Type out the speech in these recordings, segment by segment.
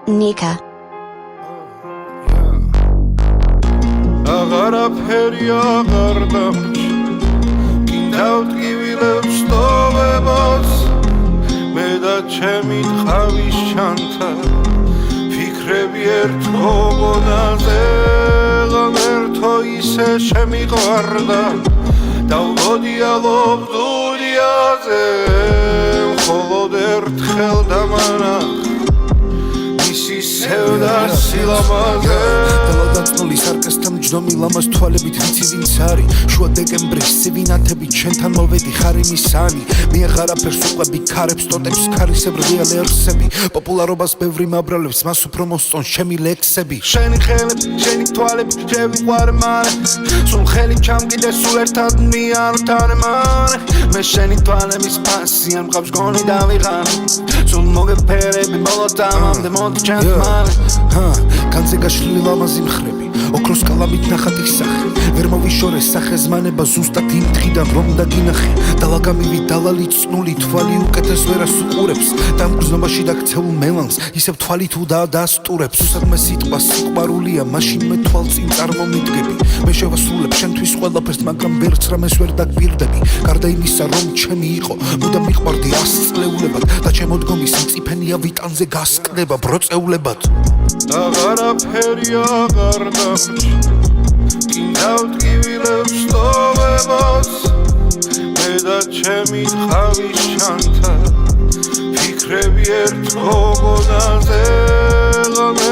Nika. Agarapheri agar damrchi Gindavtgivilebs tovebos Me da chemi tqavis chanta Fikrები ertko gonaze Erto ise shemiqvarda Davlodi alob duniaze Მხოლოდ ერთხელ დამანახ Sevda silamaze დაწნული სარკასთან ჯდომი ლამაზ თვალებით ვიცი ვინც არის შუა დეკემბრის სივინათებით შენთან მოვედი ხარ იმის სანი მე აღარაფერს უყვები ქარებს ტოტებს ქარისებრ რეალე არსები პოპულარობას ბევრი მაბრალებს მას უფრო მოსწონს ჩემი ლექსები შენი ხელები შენი თვალები შევიყვარე მალე სულ ხელი ჩამგიდე სულ ერთად მიანთან მალე მე შენი თვალების ფასი ამ ყავს გონი დავიღან სულ მოგეფერები ბოლო დამამდე მოდი ჩანს განზე გაშლილი ლამაზი მხრები ოქროს კალამით ნახატი სახე ვერ მოვიშორე სახეზმანება ზუსტად იმ დღიდან რომ დაგინახე დალაგამივი დალალი წნული თვალი უკეთეს ვერას უყურებს დამგრძნობაში დაქცეულ მელანს ისევ თვალი თუ დაასტურებს უსადმე სიტყვა სიყვარულია მაშინ მე თვალწინ წარმომიდგები მე შევასრულებ შენთვის ყველაფერს მაგრამ ვერც რამეს ვერ დაგვირდები გარდა იმისა რომ ჩემი იყო მუდამ მიყვარდი 100 წლეულებად და ჩემო დგომის მწიფენია ვიტანზე გასკდება ბროწეულებად Agarapheri agar damrchi Gindavtgivilebs tovebos Me da chemi tqavis chanta Fikrები ertko gonaze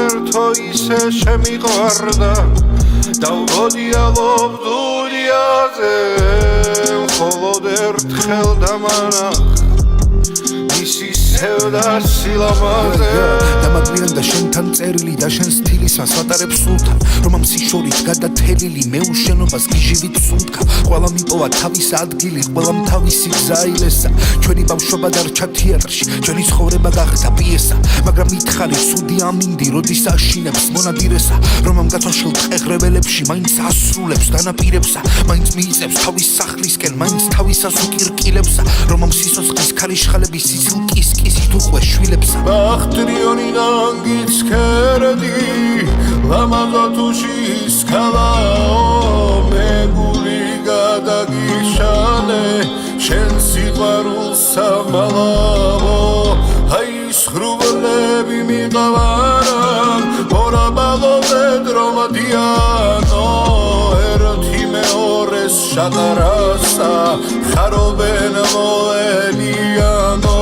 Erto ise shemiqvarda Davlodi alob duniaze Მხოლოდ ერთხელ დამანახ Sevda silamaze დამაგრიან და შენთან წერილი და შენ სტილისას ვატარებ სულთან რომ ამ სიშორით გადათელილი მე უშენობას გიჟივით სუნთქა ყველა მიპოვა თავის ადგილი ყველამ თავისი გზა ილესა ჩვენი ბავშვობა დარჩა თეატრში ჩვენი ცხოვრება გახდა პიესა მაგრამ მითხარი სუდი ამინდი როდის აშინებს მონადირესა რომ ამ გათოშილ ტყეღრებელებში მაინც ასრულებს დანაპირებსა მაინც მიიწევს თავის სახლისკენ მაინც თავისას უკირკილებსა რომ ამ სიცოცხლის ქარიშხალების სიცილკის Բախտրիոնի նանգից կերդի Լամազատուշիս կալաո Մեգուրի գադագի շան է Շեն սիղարուլ սամալավո Հայիս խրուվլեբի մի գավարան Որաբալով է դրոմադիանո Էրոթի մե օրես շագարասա Խարով են մոլելիանո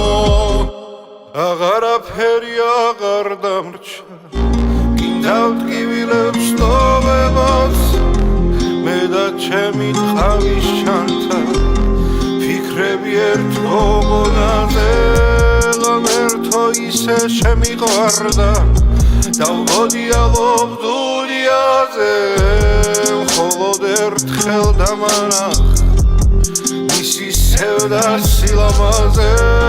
Agarapheri agar damrchi Gindavtgivilebs tovebos Me da chemi tqavis chanta Fikrები ertko gonaze Erto ise shemiqvarda Davlodi alob duniaze Მხოლოდ ერთხელ დამანახ Sevda silamaze